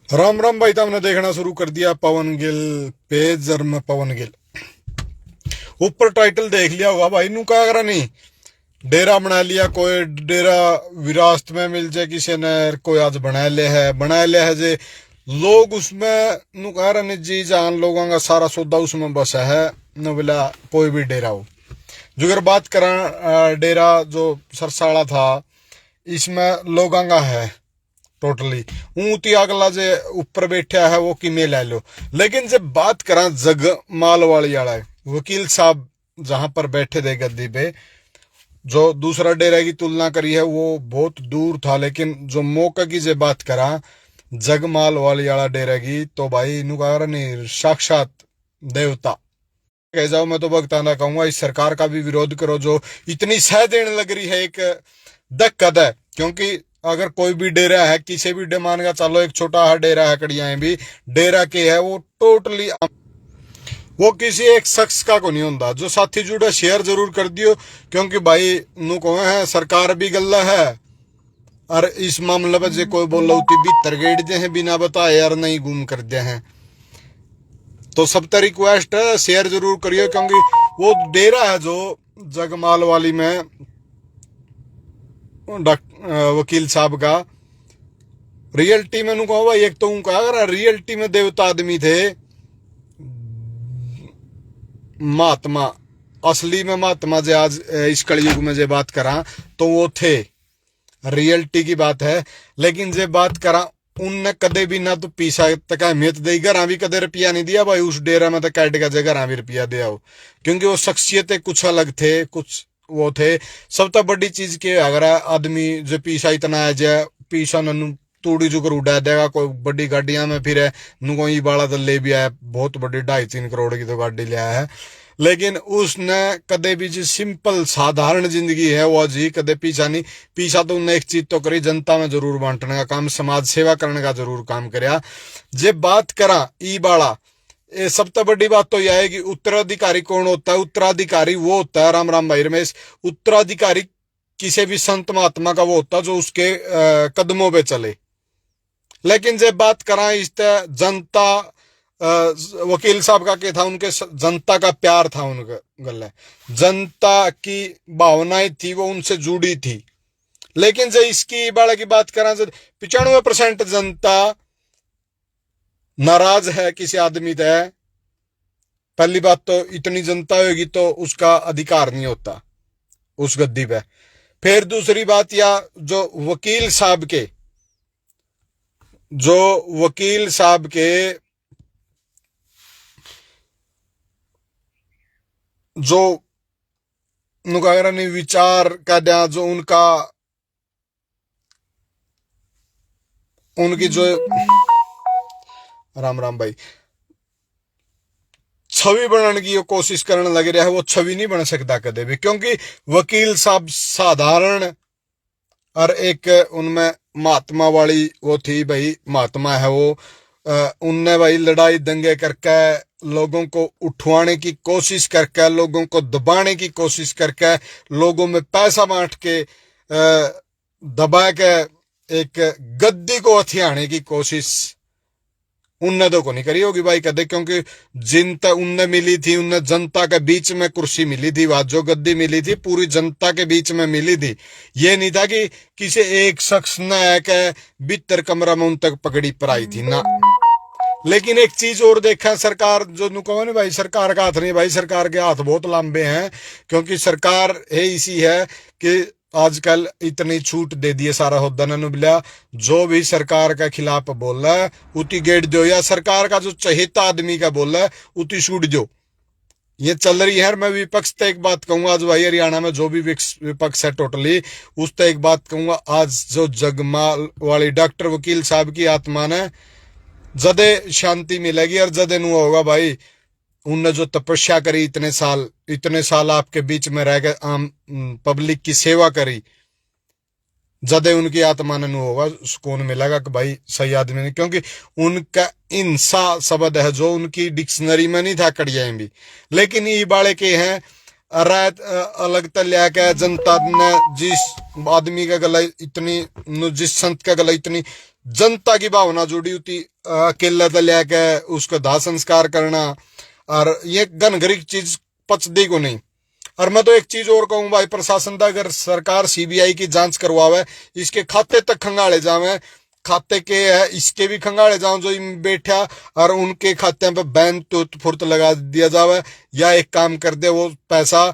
राम राम भाई, तो हमने देखना शुरू कर दिया पवन गिल पेजर में। पवन गिल ऊपर टाइटल देख लिया होगा भाई, नू क्या करा नहीं। डेरा बना लिया, कोई डेरा विरासत में मिल जाए किसी ने, कोई आज बना ले है जे लोग उसमें नू कह रहा नहीं जी जान, लोगों का सारा सौदा उसमें बसा है न बोला कोई भी डेरा हो। जो अगर बात करा डेरा जो सरसाड़ा था, इसमें लोगों का है टोटली। ऊती अगला जे ऊपर बैठा है वो किमे ले लो। लेकिन जब बात करा जगमाल वाली आड़ा वकील साहब जहां पर बैठे थे गद्दी पे, जो दूसरा डेरा की तुलना करी है वो बहुत दूर था। लेकिन जो मौके की जे बात करा जगमाल वाली आड़ा डेरा की, तो भाई इनू कहा नहीं साक्षात देवता कह जाओ। मैं तो भगताना कहूंगा, इस सरकार का भी विरोध करो जो इतनी सह देने लग रही है। एक दिक्कत है, क्योंकि अगर कोई भी डेरा है किसी भी मान का चलो, एक छोटा हा डेरा है कड़िया भी डेरा के है, वो टोटली वो किसी एक शख्स का को नहीं होता। जो साथी जुड़ा शेयर जरूर कर दियो, क्योंकि भाई नु को है सरकार भी गल्ला है। और इस मामले में जो कोई बोल रही भी तरगेड़ दे हैं बिना बताए यार, नहीं गुम कर दे हैं। तो सबका रिक्वेस्ट है शेयर जरूर करिए, क्योंकि वो डेरा है जो जगमाल वाली में वकील साहब का रियलिटी में नु कहो भाई, एक तो उनका अगर रियलिटी में देवता आदमी थे, महात्मा असली में महात्मा जे आज इस कलयुग में जे बात करा तो वो थे, रियलिटी की बात है। लेकिन जे बात करा उनने कदे भी ना तो पीसा तक अहमियत दी, घर भी कदे रुपया नहीं दिया भाई। उस डेरा में तो कैट का घर भी रुपया दिया हो, क्योंकि वो शख्सियतें कुछ अलग थे, कुछ वो थे। सबसे बड़ी चीज के अगर आदमी जो पीसा इतना है जाए पीसा नू तूड़ी जुकर उड़ा देगा, कोई बड़ी गाड़ियां में फिर नुको ई बाला तो ले भी आया, बहुत बड़ी 2.5-3 करोड़ की तो गाड़ी ले आया है। लेकिन उसने कदे भी जो सिंपल साधारण जिंदगी है वो जी कदे पीछा नहीं। पीछा तो उन्हें एक चीज तो करी, जनता में जरूर बांटने का काम, समाज सेवा करने का जरूर काम करया। जे बात करा ई बाला, ये सबसे बड़ी बात तो यह है कि उत्तराधिकारी कौन होता है। उत्तराधिकारी वो होता है, राम राम भाई रमेश, उत्तराधिकारी किसी भी संत महात्मा का वो होता है जो उसके कदमों पे चले। लेकिन जब बात करा इस जनता, वकील साहब का क्या था, उनके जनता का प्यार था, उनका गल जनता की भावनाएं थी, वो उनसे जुड़ी थी। लेकिन जब इसकी बाड़ा की बात करा, 95% जनता नाराज है किसी आदमी से। पहली बात तो इतनी जनता होगी तो उसका अधिकार नहीं होता उस गद्दी पे। फिर दूसरी बात, या जो वकील साहब के जो नुकागरा ने विचार का दिया, जो उनकी जो राम राम भाई छवि बनाने की कोशिश करने लग रहा है, वो छवि नहीं बन सकता कदे भी। क्योंकि वकील साहब साधारण और एक उनमें महात्मा वाली वो थी भाई, महात्मा है वो। उनने भाई लड़ाई दंगे करके लोगों को उठवाने की कोशिश करके, लोगों को दबाने की कोशिश करके, लोगों में पैसा बांट के दबा के एक गद्दी को हथियाने की कोशिश उनने तो को नहीं करी होगी भाई कदे। क्योंकि जिन तक उनने मिली थी, उनने जनता के बीच में कुर्सी मिली थी, वहां जो गद्दी मिली थी पूरी जनता के बीच में मिली थी। ये नहीं था कि किसी एक शख्स ने के भीतर कमरा में उन तक पकड़ी पराई थी ना। लेकिन एक चीज और देखा, सरकार जो नुको ना भाई, सरकार का हाथ नहीं भाई, सरकार के हाथ बहुत लंबे हैं। क्योंकि सरकार है इसी है कि आजकल इतनी छूट दे दी है सारा होदा ने बिला, जो भी सरकार का खिलाफ बोल रहा है उती गेट दो, या सरकार का जो चहेता आदमी का बोल रहा है उती छूट दो। ये चल रही है। मैं विपक्ष तक एक बात कहूंगा आज भाई, हरियाणा में जो भी विपक्ष है टोटली, उस तक एक बात कहूंगा आज, जो जगमाल वाली डॉक्टर वकील साहब की आत्मा ने जदे शांति मिलेगी और जदे नु होगा भाई, उनने जो तपस्या करी इतने साल आपके बीच में रह गए, आम पब्लिक की सेवा करी, जदे उनकी आत्मा ने होगा सुकून मिलेगा कि भाई सही आदमी ने। क्योंकि उनका इंसा शब्द है जो उनकी डिक्शनरी में नहीं था कड़िया भी। लेकिन ये बाले के हैं रात अलग तल्या के जनता ने जिस आदमी का गला इतनी, जिस संत का गला इतनी जनता की भावना जुड़ी होती, अकेला तो लेके उसका दाह संस्कार करना, और ये घनघरी चीज पचदी को नहीं। और मैं तो एक चीज और कहूं भाई, प्रशासन का अगर सरकार सीबीआई की जांच करवावे, इसके खाते तक खंगाले जावे, खाते के है इसके भी खंगाले जाओ जो बैठा, और उनके खाते पे बैन तुत फुर्त लगा दिया जावे, या एक काम कर दे वो पैसा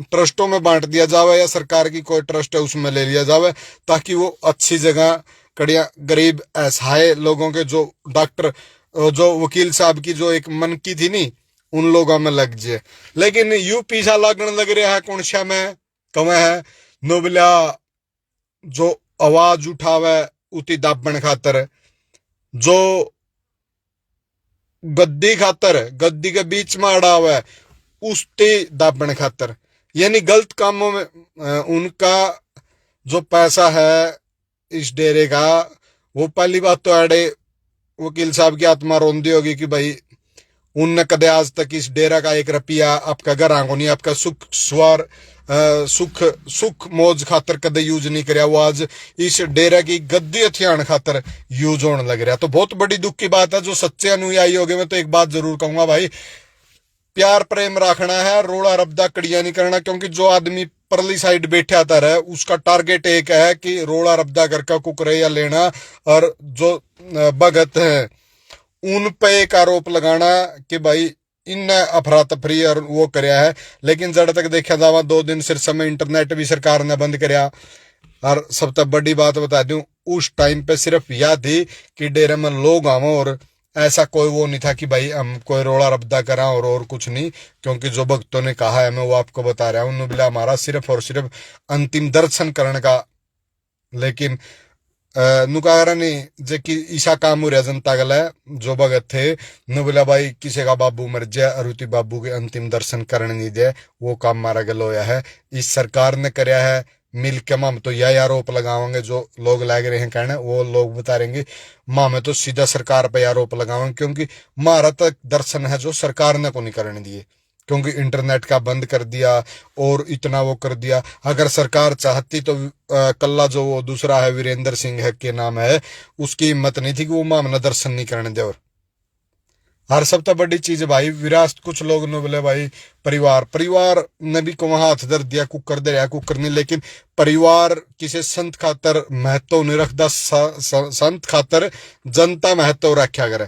ट्रस्टों में बांट दिया जावे, या सरकार की कोई ट्रस्ट है उसमें ले लिया जावे, ताकि वो अच्छी जगह कड़िया गरीब असहाय लोगों के, जो डॉक्टर जो वकील साहब की जो एक मन की थी नी, उन लोगों में लग जाए। लेकिन यू पीछा लगने लग रहा है कौन सा में कमे है नोबला, जो आवाज उठावे उती दाबन खातर, जो गद्दी खातर गद्दी के बीच में अड़ा हुआ है उसते दाबन खातर, यानी गलत कामों में उनका जो पैसा है इस डेरे का, वो पहली बात तो अड़े वकील साहब की आत्मा रोंदी होगी कि भाई उनने कदे आज तक इस डेरा का 1 रुपया आपका घर आंगो नहीं, आपका सुख स्वार सुख सुख मौज खातर कदे यूज नहीं करया, वो आज इस डेरा की गद्दी हथियान खातर यूज होने लग रहा। तो बहुत बड़ी दुख की बात है। जो सच्चे अनुयायी हो गए, मैं तो एक बात जरूर कहूंगा भाई, प्यार प्रेम रखना है, रोड़ा रबदा कड़िया नहीं करना, क्योंकि जो आदमी परली साइड बैठे आता रहे उसका टारगेट एक है कि रोड़ा रबदा करके कुकरे या लेना, और जो भगत है उन पे एक आरोप लगाना कि भाई इन अफरा तफरी और वो करया है। लेकिन जड़ तक देखा जावा 2 दिन सिर समय इंटरनेट भी सरकार ने बंद करया, और सब तक बड़ी बात बता दूं, उस टाइम पे सिर्फ यह थी कि डेरे में लोग आवो, और ऐसा कोई वो नहीं था कि भाई हम कोई रोड़ा रबदा करा और कुछ नहीं, क्योंकि जो भक्तों ने कहा है मैं वो आपको बता रहा हूं, उन्होंने बोला हमारा सिर्फ और सिर्फ अंतिम दर्शन करने का। लेकिन नुकारा नहीं जे कि ईशा काम हो रहा जनता गला जो भगत थे नु बोला भाई किसी का बाबू मर जाए अरुति बाबू के अंतिम दर्शन करने नहीं दे, वो काम मारा गल होया है, इस सरकार ने करया है। मिल के हम तो यह आरोप लगावांगे, जो लोग लग रहे हैं कहने वो लोग बता रहेंगे, माँ में तो सीधा सरकार पे आरोप लगावांगे, क्योंकि मारा तक दर्शन है जो सरकार ने को नहीं करने दिए, क्योंकि इंटरनेट का बंद कर दिया और इतना वो कर दिया। अगर सरकार चाहती तो कल्ला जो वो दूसरा है वीरेंद्र सिंह है के नाम है, उसकी हिम्मत नहीं थी कि वो मामला दर्शन नहीं करने दे। और हर सबसे बड़ी चीज भाई विरासत, कुछ लोग ने बोले भाई परिवार ने भी को हाथ धर दिया, कुकर दे रहा कुकर नहीं, लेकिन परिवार किसी संत खातर महत्व नहीं रखता, संत खातर जनता महत्व रखा करे।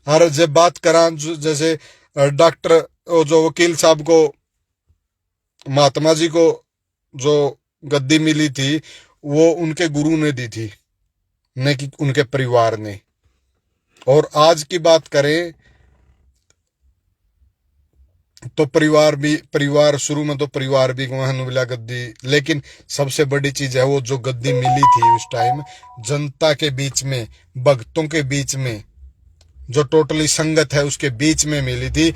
और जब बात करा जैसे डॉक्टर जो वकील साहब को, महात्मा जी को जो गद्दी मिली थी वो उनके गुरु ने दी थी, न कि उनके परिवार ने। और आज की बात करें तो परिवार शुरू में तो परिवार भी मिला गद्दी, लेकिन सबसे बड़ी चीज है वो जो गद्दी मिली थी उस टाइम जनता के बीच में, भक्तों के बीच में, जो टोटली संगत है उसके बीच में मिली थी।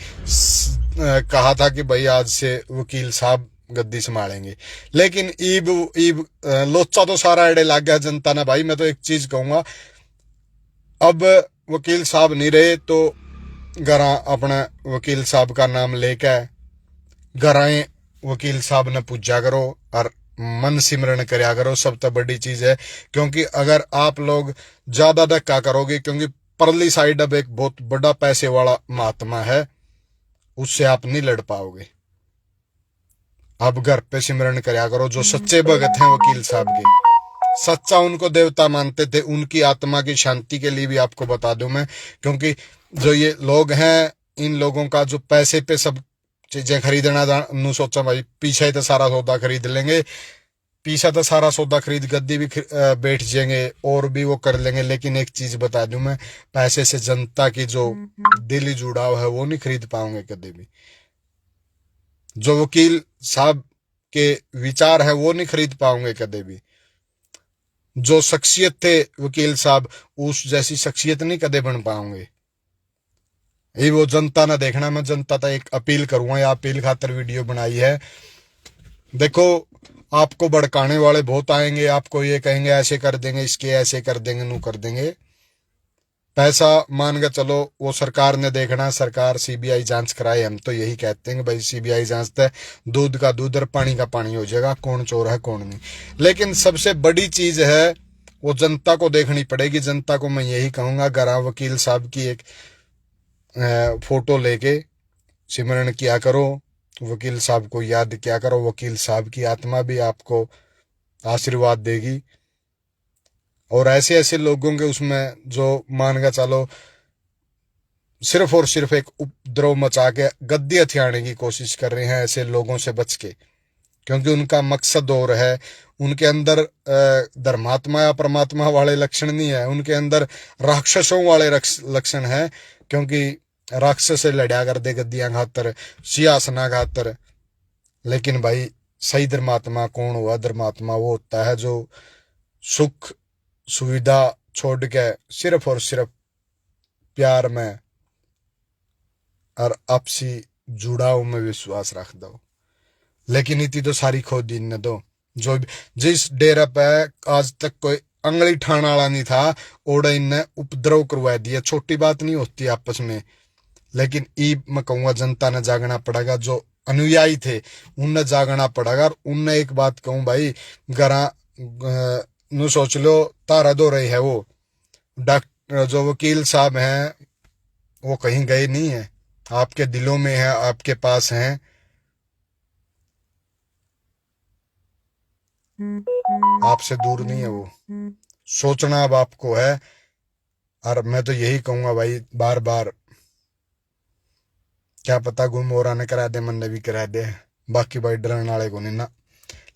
कहा था कि भाई आज से वकील साहब गद्दी संभालेंगे। लेकिन ईब लोचा तो सारा एड़े लग गया जनता ने। भाई मैं तो एक चीज कहूंगा, अब वकील साहब नहीं रहे तो घरा अपने वकील साहब का नाम लेके घराए वकील साहब ने पूजा करो और मन सिमरन करया करो, सब तो बड़ी चीज है। क्योंकि अगर आप लोग ज्यादा धक्का करोगे, क्योंकि परली साइड अब एक बहुत बड़ा पैसे वाला महात्मा है, उससे आप नहीं लड़ पाओगे। आप घर पे सिमरन करया करो। जो सच्चे भगत हैं वकील साहब के, सच्चा उनको देवता मानते थे, उनकी आत्मा की शांति के लिए भी आपको बता दूं मैं, क्योंकि जो ये लोग हैं इन लोगों का जो पैसे पे सब चीजें खरीदना नु सोचा भाई पीछे तो सारा सौदा खरीद लेंगे, पीछा तो सारा सौदा खरीद गद्दी भी बैठ जाएंगे और भी वो कर लेंगे। लेकिन एक चीज बता दूं मैं, पैसे से जनता की जो दिली जुड़ाव है वो नहीं खरीद पाओगे कभी भी। जो वकील साहब के विचार है वो नहीं खरीद पाओगे कभी भी। जो शख्सियत थे वकील साहब, उस जैसी शख्सियत नहीं कदे बन पाओगे। ये वो जनता ने देखना। मैं जनता तक एक अपील करूंगा, या अपील खातर वीडियो बनाई है। देखो आपको भड़काने वाले बहुत आएंगे, आपको ये कहेंगे ऐसे कर देंगे, इसके ऐसे कर देंगे, नू कर देंगे। पैसा मान के चलो वो सरकार ने देखना, सरकार सीबीआई जांच कराए। हम तो यही कहते हैं कि भाई सीबीआई जांचता है, दूध का दूध और पानी का पानी हो जाएगा, कौन चोर है कौन नहीं। लेकिन सबसे बड़ी चीज है वो जनता को देखनी पड़ेगी। जनता को मैं यही कहूंगा, अगर वकील साहब की एक फोटो लेके सिमरन किया करो, वकील साहब को याद किया करो, वकील साहब की आत्मा भी आपको आशीर्वाद देगी। और ऐसे ऐसे लोगों के उसमें जो मान के चलो सिर्फ और सिर्फ एक उपद्रव मचा के गद्दी हथियाने की कोशिश कर रहे हैं, ऐसे लोगों से बच के, क्योंकि उनका मकसद और है। उनके अंदर धर्मात्मा या परमात्मा वाले लक्षण नहीं है, उनके अंदर राक्षसों वाले लक्षण है। क्योंकि राक्षस से लड़ा कर दे गद्दियां खातर, सिंहासना खातर। लेकिन भाई सही धर्मात्मा कौन हुआ? धर्मात्मा वो होता है जो सुख सुविधा छोड़ के सिर्फ और सिर्फ प्यार में और आपसी जुड़ाव में विश्वास रख दो। लेकिन इतनी तो सारी खोदी ने दो, जो जिस डेरा पे आज तक कोई अंगली ठाण वाला नहीं था, ओड़ा इनने उपद्रव करवा दिया। छोटी बात नहीं होती आपस में। लेकिन ई मैं कहूंगा जनता ने जागना पड़ेगा, जो अनुयायी थे उनने जागना पड़ेगा। और उनने एक बात कहूं भाई, गरा नु सोच लो तारा दो रही है, वो डॉक्टर जो वकील साहब हैं वो कहीं गए नहीं है, आपके दिलों में है, आपके पास हैं। आपसे दूर नहीं है वो। सोचना अब आपको है। और मैं तो यही कहूंगा भाई, बार बार क्या पता गुम और आने करा दे, मन ने भी करा दे, बाकी भाई डरने वाले को नहीं ना।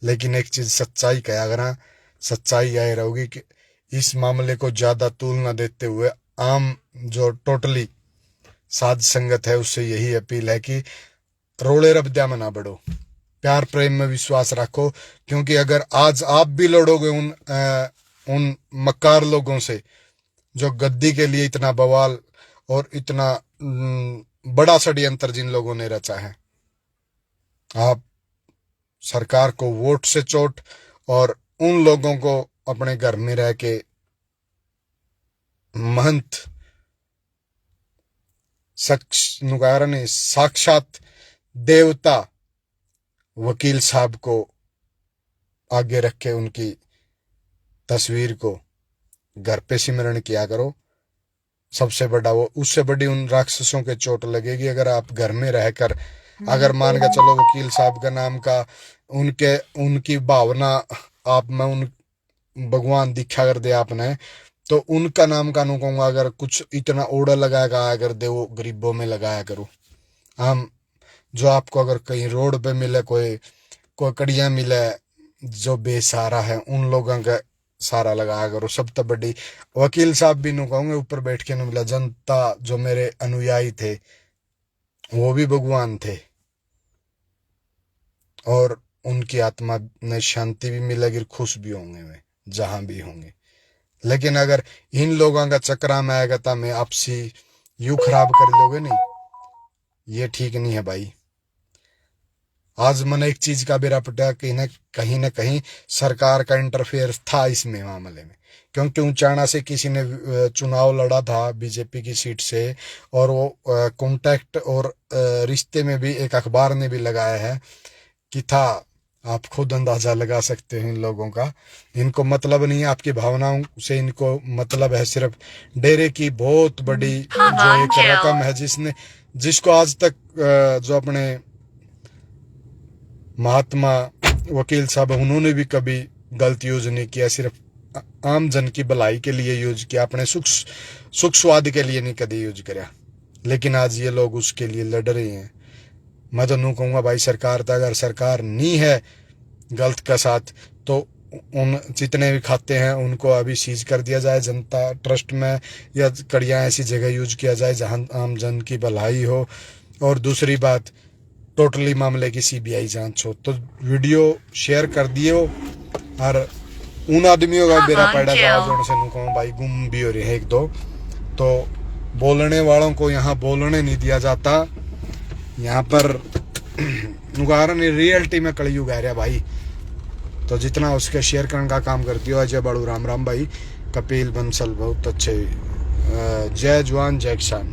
लेकिन एक चीज सच्चाई कहा करा, सच्चाई यही रहोगी कि इस मामले को ज्यादा तूल न देते हुए आम जो टोटली साध संगत है उससे यही अपील है कि रोले रबद्या में ना बढ़ो, प्यार प्रेम में विश्वास रखो। क्योंकि अगर आज आप भी लड़ोगे उन मक्कार लोगों से जो गद्दी के लिए इतना बवाल और इतना बड़ा षड्यंत्र जिन लोगों ने रचा है, आप सरकार को वोट से चोट और उन लोगों को अपने घर में रह के महंत साक्षात देवता वकील साहब को आगे रख के उनकी तस्वीर को घर पे सिमरण किया करो। सबसे बड़ा वो, उससे बड़ी उन राक्षसों के चोट लगेगी अगर आप घर में रहकर, अगर मान के चलो वकील साहब का नाम का उनकी भावना आप में उन भगवान दिखा कर दे आपने, तो उनका नाम का नु कहूंगा अगर कुछ इतना ओड़ा लगाएगा अगर दे वो गरीबों में लगाया करो। हम जो आपको अगर कहीं रोड पे मिले, कोई कड़ियां मिले जो बेसहारा है, उन लोगों का सारा लगाया करो। सब तो बड़ी वकील साहब भी नु कहूंगे ऊपर बैठ के नु मिला, जनता जो मेरे अनुयायी थे वो भी भगवान थे और उनकी आत्मा में शांति भी मिलेगी, खुश भी होंगे वे जहां भी होंगे। लेकिन अगर इन लोगों का चक्रा में आएगा तो मैं आपसी यूं खराब कर लोगे नहीं, ये ठीक नहीं है भाई। आज मैंने एक चीज का बेरा पटा कहीं ना कहीं सरकार का इंटरफेयर था इसमें मामले में, क्योंकि ऊंचाना से किसी ने चुनाव लड़ा था बीजेपी की सीट से, और वो कॉन्टैक्ट और रिश्ते में भी एक अखबार ने भी लगाया है कि था। आप खुद अंदाजा लगा सकते हैं इन लोगों का। इनको मतलब नहीं है आपकी भावनाओं से, इनको मतलब है सिर्फ डेरे की बहुत बड़ी जो एक रकम है जिसको आज तक जो अपने महात्मा वकील साहब उन्होंने भी कभी गलत यूज नहीं किया, सिर्फ आम जन की भलाई के लिए यूज किया, अपने सुख स्वाद के लिए नहीं कभी यूज करा। लेकिन आज ये लोग उसके लिए लड़ रहे हैं। मैं तो नू कहूंगा भाई, सरकार तो अगर सरकार नहीं है गलत का साथ, तो उन जितने भी खाते हैं उनको अभी सीज कर दिया जाए जनता ट्रस्ट में, या कड़ियां ऐसी जगह यूज किया जाए जहां आम जन की भलाई हो। और दूसरी बात, टोटली मामले की सीबीआई जांच हो। तो वीडियो शेयर कर दियो और उन आदमियों का बेरा पैदा जोड़ से नू कहूं भाई गुम भी हो रहे हैं एक दो, तो बोलने वालों को यहाँ बोलने नहीं दिया जाता। यहाँ पर नुगारा ने रियलिटी में कलयुग आ रहा भाई, तो जितना उसके शेयर करने का काम करती हो। अजय बाड़ू राम राम भाई, कपिल बंसल बहुत अच्छे। जय जवान जय किसान।